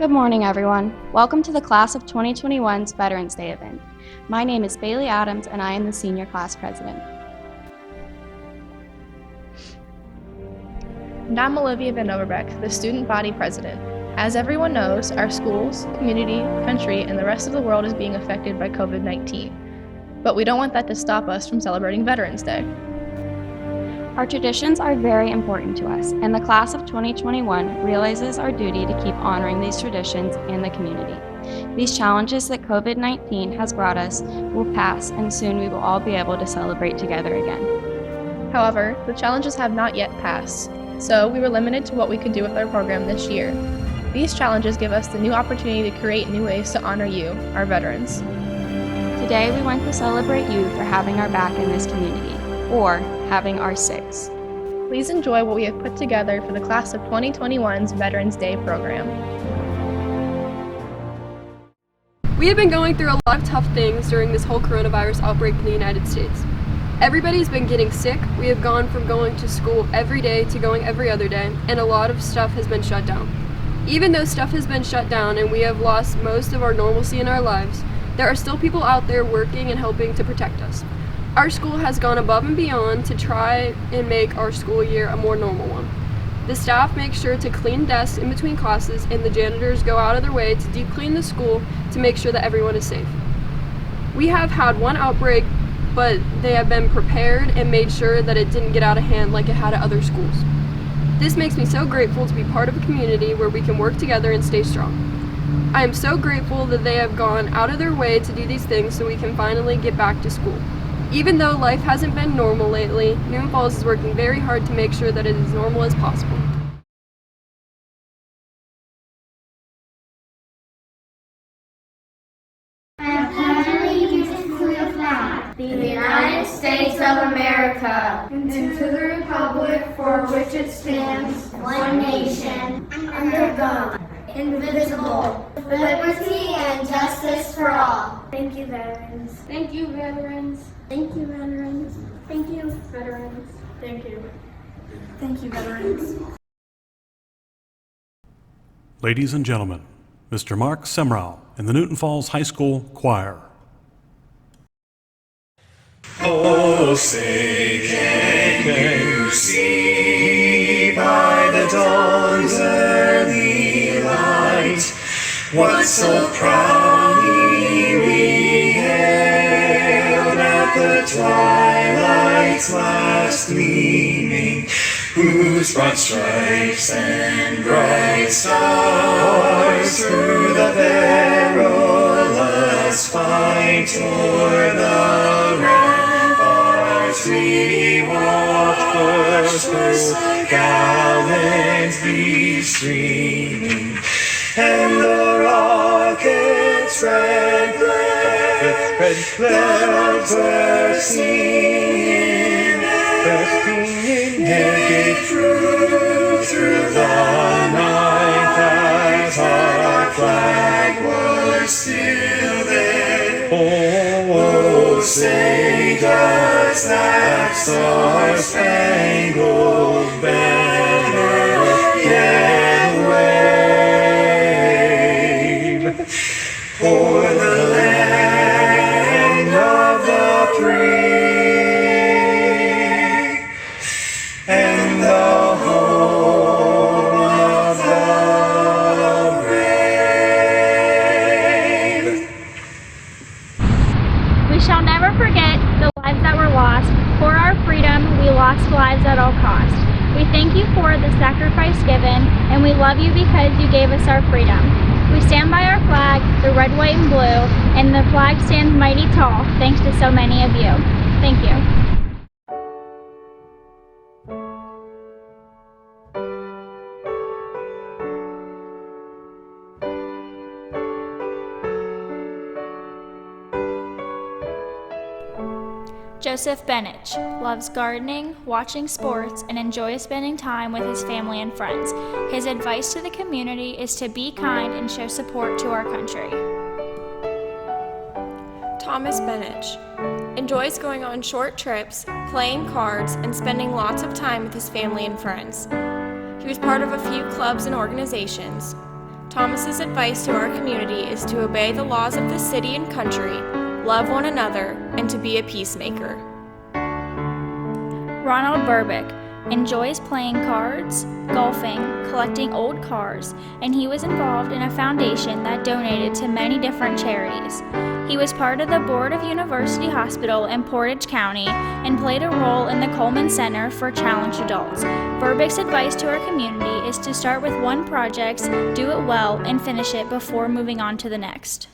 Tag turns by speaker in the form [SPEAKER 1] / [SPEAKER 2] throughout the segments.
[SPEAKER 1] Good morning, everyone. Welcome to the Class of 2021's Veterans Day event. My name is Bailey Adams, and I am the Senior Class President.
[SPEAKER 2] And I'm Olivia Van Overbeck, the Student Body President. As everyone knows, our schools, community, country, and the rest of the world is being affected by COVID-19. But we don't want that to stop us from celebrating Veterans Day.
[SPEAKER 1] Our traditions are very important to us, and the Class of 2021 realizes our duty to keep honoring these traditions in the community. These challenges that COVID-19 has brought us will pass, and soon we will all be able to celebrate together again.
[SPEAKER 2] However, the challenges have not yet passed, so we were limited to what we could do with our program this year. These challenges give us the new opportunity to create new ways to honor you, our veterans.
[SPEAKER 1] Today we want to celebrate you for having our back in this community, or having our six.
[SPEAKER 2] Please enjoy what we have put together for the Class of 2021's Veterans Day program.
[SPEAKER 3] We have been going through a lot of tough things during this whole coronavirus outbreak in the United States. Everybody's been getting sick. We have gone from going to school every day to going every other day, and a lot of stuff has been shut down. Even though stuff has been shut down and we have lost most of our normalcy in our lives, there are still people out there working and helping to protect us. Our school has gone above and beyond to try and make our school year a more normal one. The staff makes sure to clean desks in between classes, and the janitors go out of their way to deep clean the school to make sure that everyone is safe. We have had one outbreak, but they have been prepared and made sure that it didn't get out of hand like it had at other schools. This makes me so grateful to be part of a community where we can work together and stay strong. I am so grateful that they have gone out of their way to do these things so we can finally get back to school. Even though life hasn't been normal lately, Newton Falls is working very hard to make sure that it is as normal as possible.
[SPEAKER 4] I pledge allegiance to the flag, the United States of America, and to the republic for which it stands, one nation, under God, indivisible, with liberty and justice for all. Thank you, veterans.
[SPEAKER 5] Thank you, veterans.
[SPEAKER 4] Thank you, veterans.
[SPEAKER 5] Thank you, veterans.
[SPEAKER 2] Thank you.
[SPEAKER 5] Thank you, veterans.
[SPEAKER 6] Ladies and gentlemen, Mr. Mark Semrau in the Newton Falls High School Choir.
[SPEAKER 7] Oh, say, can you see by the dawn's early light what so proudly we hailed at the twilight's last gleaming, whose broad stripes and bright stars through the perilous fight toward the ramparts we watched, first gallantly streaming, and the rocket's red glare bursting in air through the night as our flag was still there. Oh, say does that star-spangled banner yet wave for the land of the free and the home of the brave.
[SPEAKER 8] We shall never forget the lives that were lost. For our freedom, we lost lives at all cost. We thank you for the sacrifice given, and we love you because you gave us our freedom. We stand by our flag, the red, white, and blue, and the flag stands mighty tall, thanks to so many of you. Thank you. Joseph Benich loves gardening, watching sports, and enjoys spending time with his family and friends. His advice to the community is to be kind and show support to our country.
[SPEAKER 9] Thomas Benich enjoys going on short trips, playing cards, and spending lots of time with his family and friends. He was part of a few clubs and organizations. Thomas's advice to our community is to obey the laws of the city and country, love one another, and to be a peacemaker.
[SPEAKER 8] Ronald Burbick enjoys playing cards, golfing, collecting old cars, and he was involved in a foundation that donated to many different charities. He was part of the board of University Hospital in Portage County and played a role in the Coleman Center for Challenged Adults. Burbick's advice to our community is to start with one project, do it well, and finish it before moving on to the next.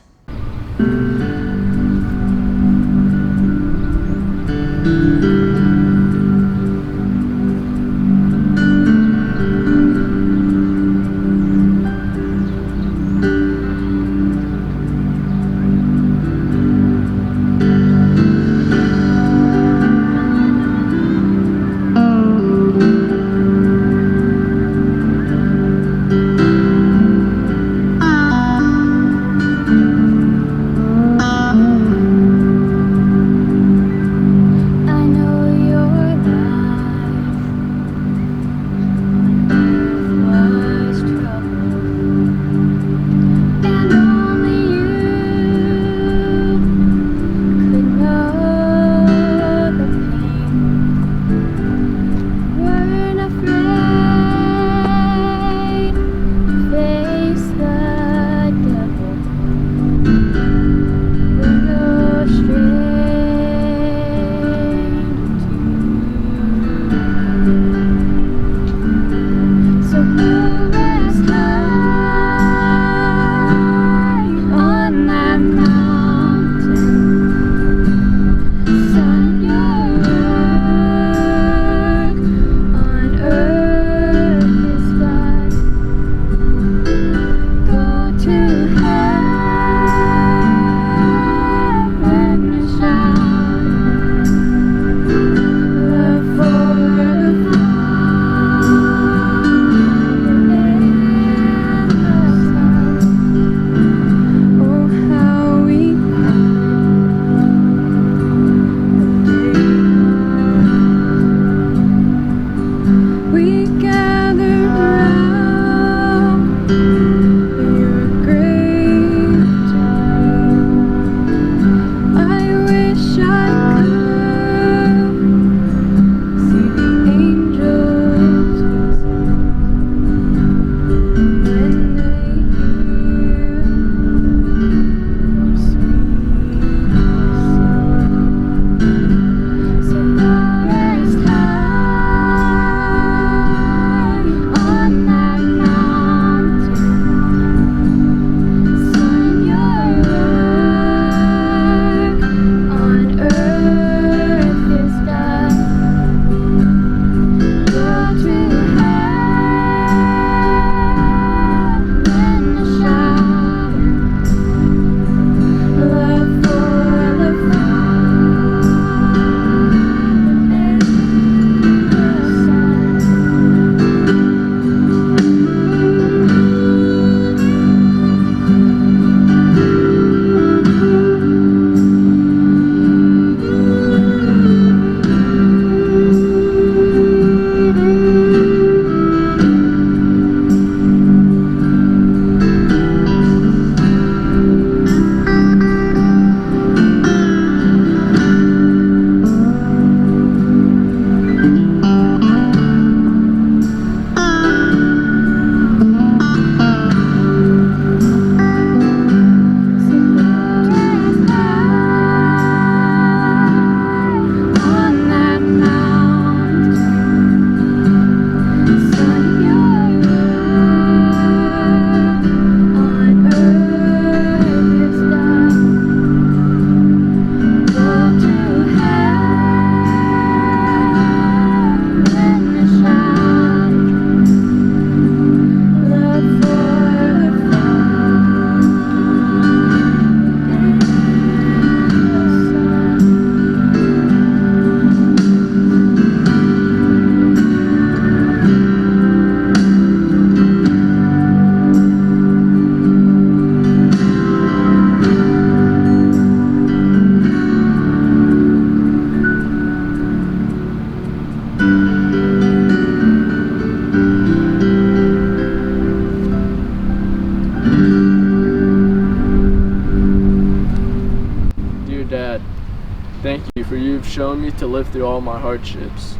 [SPEAKER 10] thank you, for you have shown me to live through all my hardships.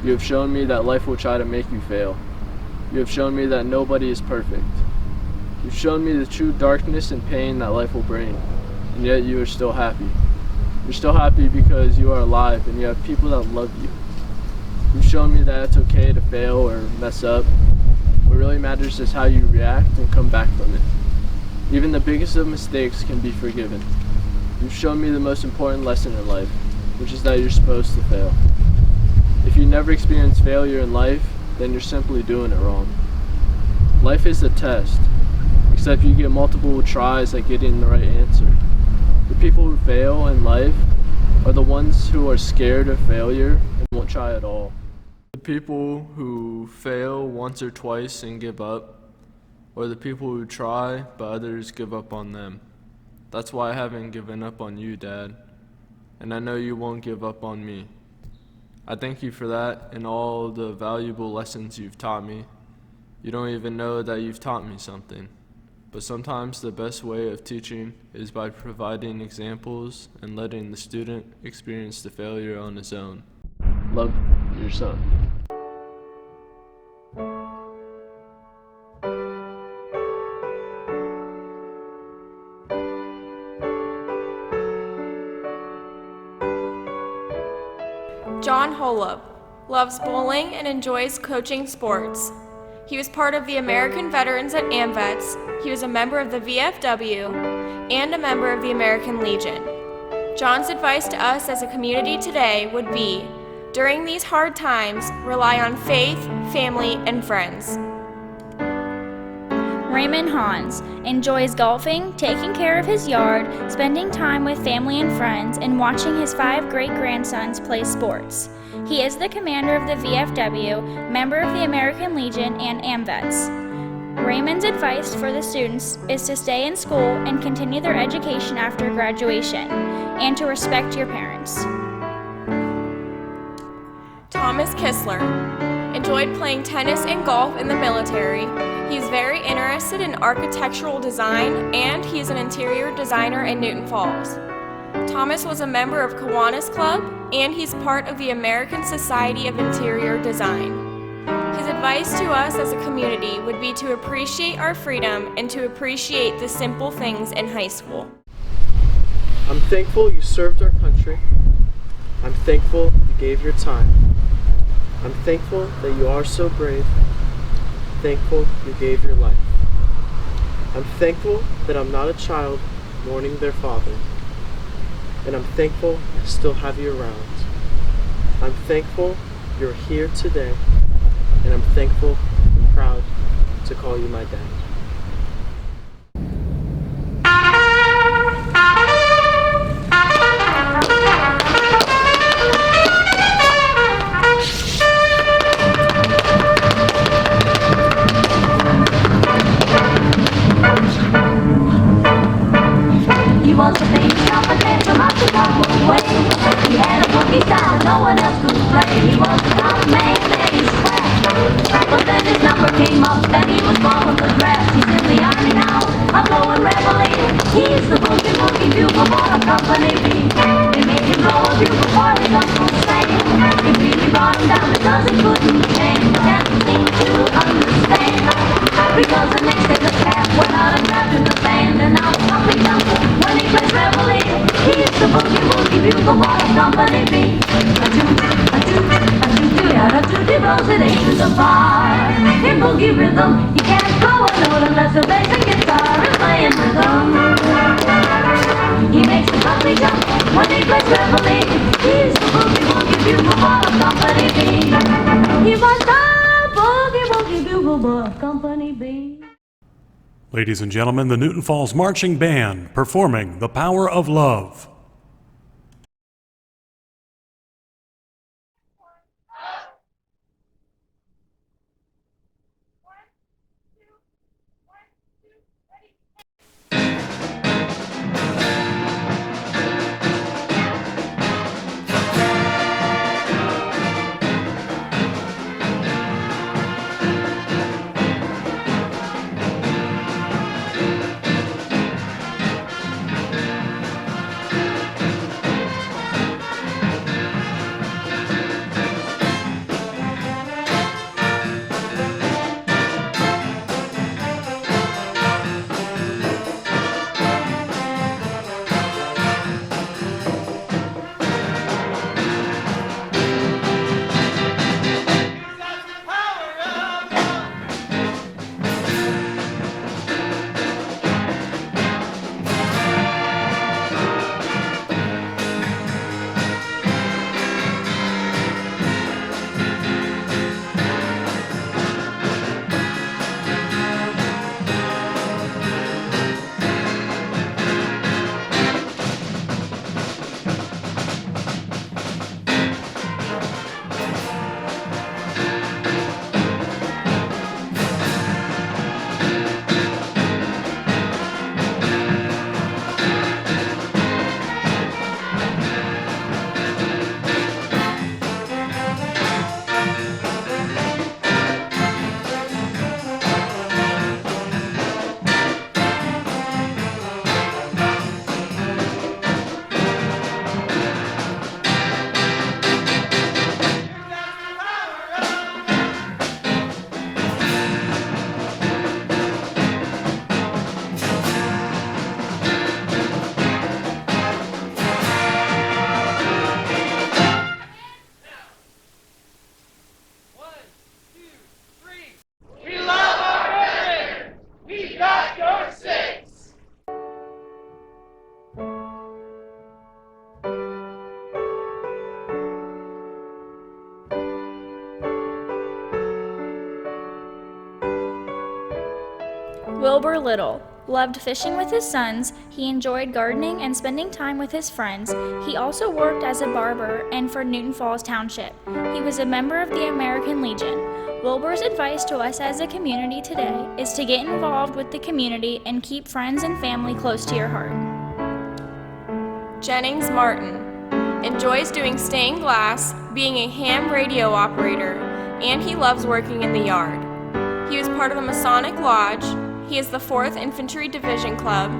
[SPEAKER 10] You have shown me that life will try to make you fail. You have shown me that nobody is perfect. You've shown me the true darkness and pain that life will bring, and yet you are still happy. You're still happy because you are alive and you have people that love you. You've shown me that it's okay to fail or mess up. What really matters is how you react and come back from it. Even the biggest of mistakes can be forgiven. You've shown me the most important lesson in life, which is that you're supposed to fail. If you never experience failure in life, then you're simply doing it wrong. Life is a test, except you get multiple tries at getting the right answer. The people who fail in life are the ones who are scared of failure and won't try at all. The people who fail once or twice and give up, or the people who try but others give up on them. That's why I haven't given up on you, Dad, and I know you won't give up on me. I thank you for that and all the valuable lessons you've taught me. You don't even know that you've taught me something. But sometimes the best way of teaching is by providing examples and letting the student experience the failure on his own. Love, your son.
[SPEAKER 9] John Holub loves bowling and enjoys coaching sports. He was part of the American Veterans at AMVETS. He was a member of the VFW and a member of the American Legion. John's advice to us as a community today would be, during these hard times, rely on faith, family, and friends.
[SPEAKER 8] Raymond Hans enjoys golfing, taking care of his yard, spending time with family and friends, and watching his 5 great-grandsons play sports. He is the commander of the VFW, member of the American Legion, and AMVETS. Raymond's advice for the students is to stay in school and continue their education after graduation, and to respect your parents.
[SPEAKER 9] Thomas Kistler enjoyed playing tennis and golf in the military. He's very interested in architectural design, and he's an interior designer in Newton Falls. Thomas was a member of Kiwanis Club, and he's part of the American Society of Interior Design. His advice to us as a community would be to appreciate our freedom and to appreciate the simple things in high school.
[SPEAKER 11] I'm thankful you served our country. I'm thankful you gave your time. I'm thankful that you are so brave. Thankful you gave your life. I'm thankful that I'm not a child mourning their father. And I'm thankful I still have you around. I'm thankful you're here today. And I'm thankful and proud to call you my dad.
[SPEAKER 4] He was a baby confident from out the way. He had a boogie style no one else could play. He was a top man that he swag. But then his number came up and he was born on the draft. He's in the army now, I'm blowing reveille. He's the boogie boogie bugle boy of Company B. They made him blow a bugle for his Uncle Sam. It really brought him down because he couldn't change. Can't seem to understand. Because the next day the cat went out and grabbed in the band. And now something jumped when he plays reveille. He's the boogie boogie bugle boy of Company B. A-toot, blows it into the bar. In boogie rhythm, you can't blow a note unless the bass and guitar is playing rhythm. He makes a lovely jump when he plays reveille. He's the boogie boogie bugle boy of Company B. He was the boogie boogie bugle boy of Company B.
[SPEAKER 6] Ladies and gentlemen, the Newton Falls Marching Band performing The Power of Love.
[SPEAKER 8] Wilbur Little loved fishing with his sons. He enjoyed gardening and spending time with his friends. He also worked as a barber and for Newton Falls Township. He was a member of the American Legion. Wilbur's advice to us as a community today is to get involved with the community and keep friends and family close to your heart.
[SPEAKER 9] Jennings Martin enjoys doing stained glass, being a ham radio operator, and he loves working in the yard. He was part of the Masonic Lodge. He is the 4th Infantry Division Club,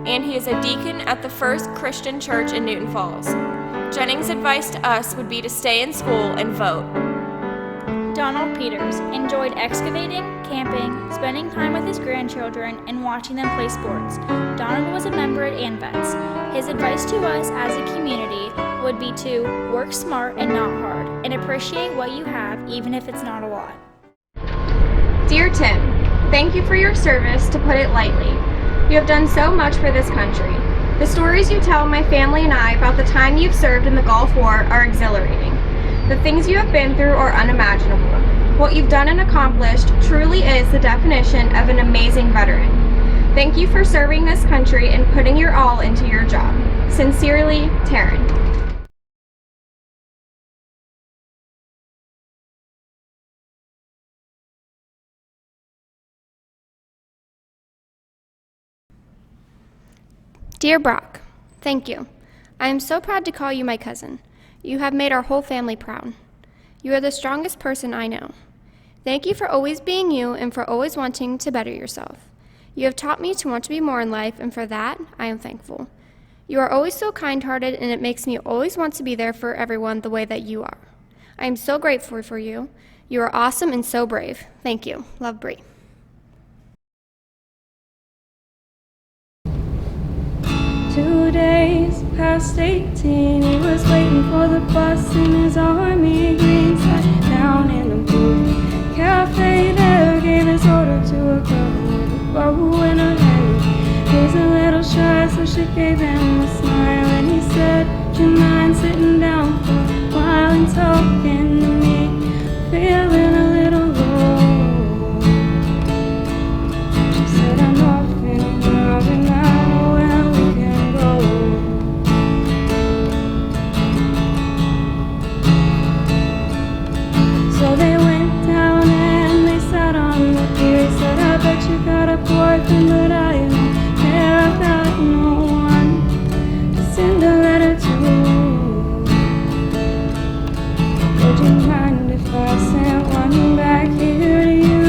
[SPEAKER 9] and he is a deacon at the First Christian Church in Newton Falls. Jennings' advice to us would be to stay in school and vote.
[SPEAKER 8] Donald Peters enjoyed excavating, camping, spending time with his grandchildren, and watching them play sports. Donald was a member at ANVETS. His advice to us as a community would be to work smart and not hard, and appreciate what you have even if it's not a lot.
[SPEAKER 1] Dear Tim, thank you for your service, to put it lightly. You have done so much for this country. The stories you tell my family and I about the time you've served in the Gulf War are exhilarating. The things you have been through are unimaginable. What you've done and accomplished truly is the definition of an amazing veteran. Thank you for serving this country and putting your all into your job. Sincerely, Taryn.
[SPEAKER 5] Dear Brock, thank you. I am so proud to call you my cousin. You have made our whole family proud. You are the strongest person I know. Thank you for always being you and for always wanting to better yourself. You have taught me to want to be more in life, and for that, I am thankful. You are always so kind-hearted, and it makes me always want to be there for everyone the way that you are. I am so grateful for you. You are awesome and so brave. Thank you. Love, Bree.
[SPEAKER 12] 2 days past 18, he was waiting for the bus in his army green. Sat down in a blue cafe there, gave his order to a girl with a bow in her hand. He was a little shy, so she gave him a smile, and he said, "Do you mind sitting down for a while and talking to me? Feeling a little low." She said, "I'm off and love and I know where we can go." So they went down and they sat on the pier. He said, "I bet you got a boyfriend, but I don't care. I've got no one to send a letter to. Would you mind if I sent one back here to you?"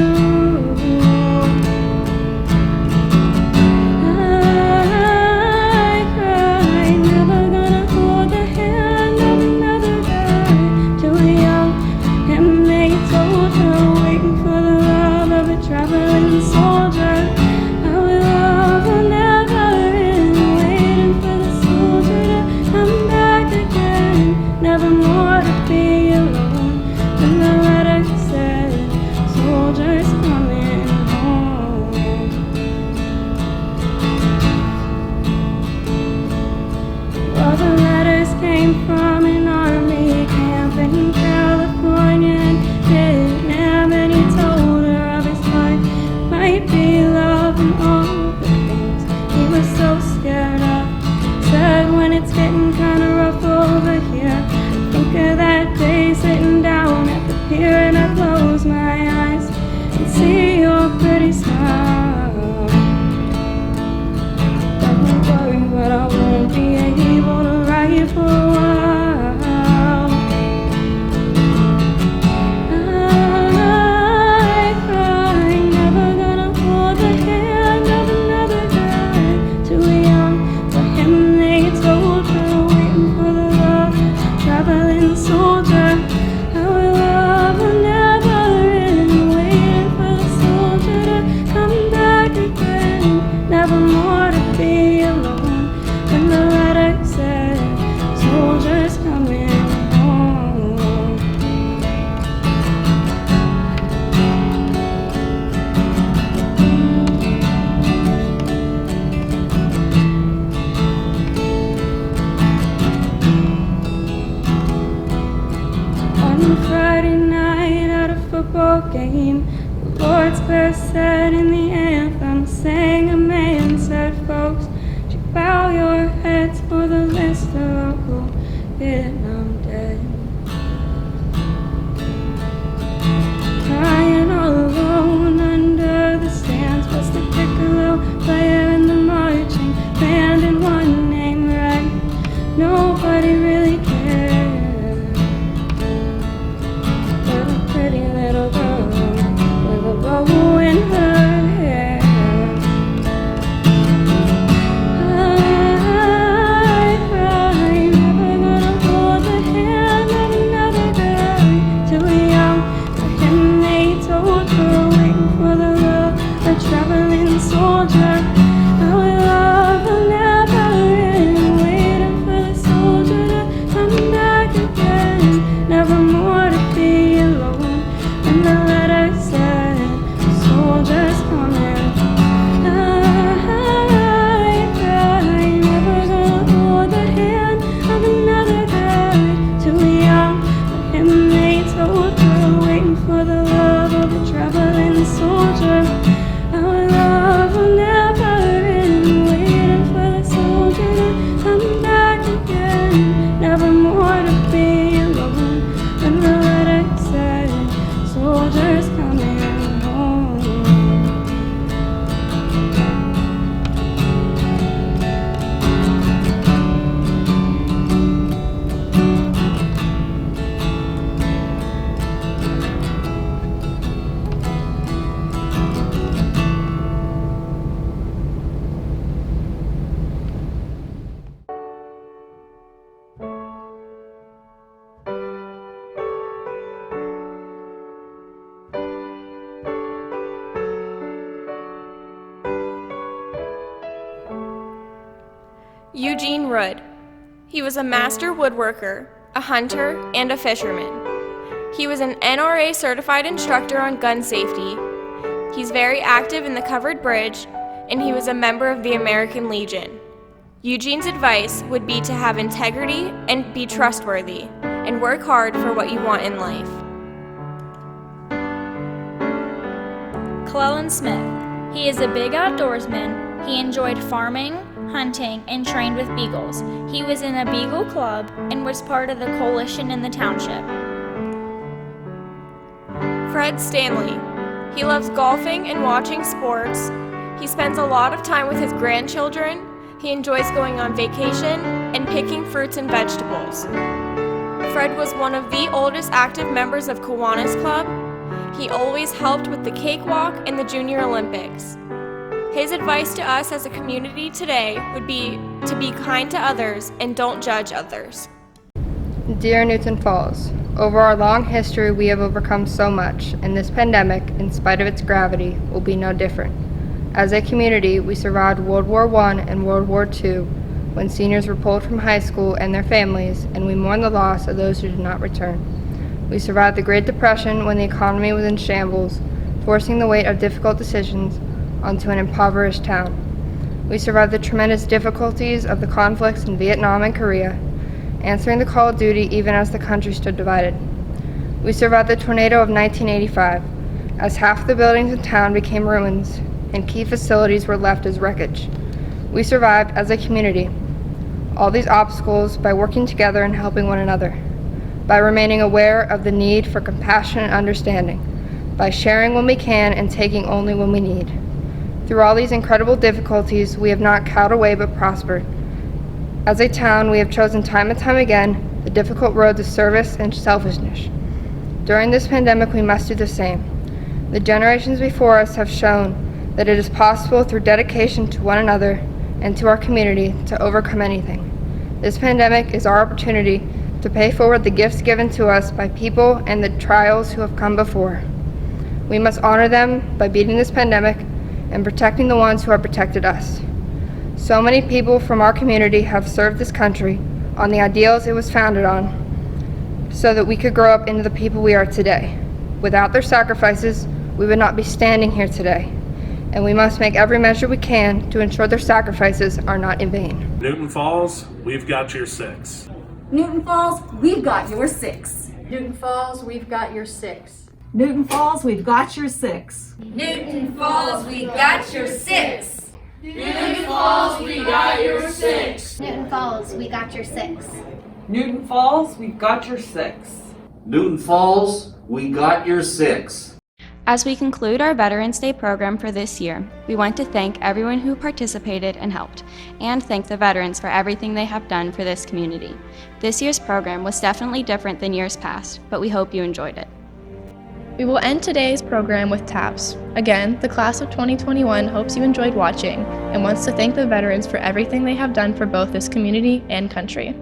[SPEAKER 12] I cried, never gonna hold the hand of another guy. Too young, and they told her, waiting for the love of a traveling soldier. Our love will never end, waiting for the soldier to come back again. Never more to be alone. And the letter said, "Soldiers coming home." Well, the letters came from an army camp in California and Vietnam, and he told her of his life might be love and all the things he was so scared of. Said, "When it's getting kinda rough over here, think of that day sitting down at the pier, and I close my eyes and see your pretty smile. Don't worry, but I won't be able to write for a while." I cried, never gonna hold the hand of another guy. Too young for him, they told her, waiting for the love, traveling soldier. Our love will never end, waiting for the soldier to come back again. Never more to be alone. When the letter said, "Soldiers coming home." One Friday night at a football game, the Lord's Prayer said in the anthem, sang a man said, folks, should bow your heads for the list of local Vietnam dead. Crying all alone under the stands was the piccolo player in the marching band, and one named Red. Nobody really cared. But a pretty little girl with a bow in her hair. I cry, never gonna hold the hand of another guy. Too young for him, they told her, waiting for the love of a traveling soldier. Our love will never end, waiting for the soldier to come back again. Never more to be alone. And the letter said, soldiers coming. I cry, never gonna hold the hand of another guy. Too young for him, they told her, waiting for the love of a traveling soldier. Our love will never end, waiting for the soldier to come back again. Never more to be alone. And the letter said, soldiers coming home.
[SPEAKER 9] Eugene Rood. He was a master woodworker, a hunter, and a fisherman. He was an NRA certified instructor on gun safety. He's very active in the Covered Bridge, and he was a member of the American Legion. Eugene's advice would be to have integrity and be trustworthy, and work hard for what you want in life.
[SPEAKER 8] Clellan Smith. He is a big outdoorsman. He enjoyed farming, hunting, and trained with beagles. He was in a beagle club and was part of the coalition in the township.
[SPEAKER 9] Fred Stanley. He loves golfing and watching sports. He spends a lot of time with his grandchildren. He enjoys going on vacation and picking fruits and vegetables. Fred was one of the oldest active members of Kiwanis Club. He always helped with the cakewalk and the Junior Olympics. His advice to us as a community today would be to be kind to others and don't judge others.
[SPEAKER 13] Dear Newton Falls, over our long history we have overcome so much, and this pandemic, in spite of its gravity, will be no different. As a community, we survived World War I and World War II, when seniors were pulled from high school and their families, and we mourn the loss of those who did not return. We survived the Great Depression when the economy was in shambles, forcing the weight of difficult decisions onto an impoverished town. We survived the tremendous difficulties of the conflicts in Vietnam and Korea, answering the call of duty even as the country stood divided. We survived the tornado of 1985, as half the buildings in town became ruins and key facilities were left as wreckage. We survived as a community all these obstacles by working together and helping one another, by remaining aware of the need for compassion and understanding, by sharing when we can and taking only when we need. Through all these incredible difficulties, we have not cowed away but prospered. As a town, we have chosen time and time again the difficult road to service and selfishness. During this pandemic, we must do the same. The generations before us have shown that it is possible through dedication to one another and to our community to overcome anything. This pandemic is our opportunity to pay forward the gifts given to us by people and the trials who have come before. We must honor them by beating this pandemic and protecting the ones who have protected us. So many people from our community have served this country on the ideals it was founded on, so that we could grow up into the people we are today. Without their sacrifices, we would not be standing here today, and we must make every measure we can to ensure their sacrifices are not in vain.
[SPEAKER 14] Newton Falls, we've got your 6.
[SPEAKER 15] Newton Falls, we've got your 6.
[SPEAKER 16] Newton Falls, we've got your 6.
[SPEAKER 15] Newton Falls, we've got your 6.
[SPEAKER 16] Newton Falls, we got your 6.
[SPEAKER 17] Newton Falls, we got your 6.
[SPEAKER 4] Newton Falls, we got your 6.
[SPEAKER 17] Newton Falls, we got your 6.
[SPEAKER 18] Newton Falls, we got your 6.
[SPEAKER 1] As we conclude our Veterans Day program for this year, we want to thank everyone who participated and helped, and thank the veterans for everything they have done for this community. This year's program was definitely different than years past, but we hope you enjoyed it.
[SPEAKER 2] We will end today's program with taps. Again, the class of 2021 hopes you enjoyed watching and wants to thank the veterans for everything they have done for both this community and country.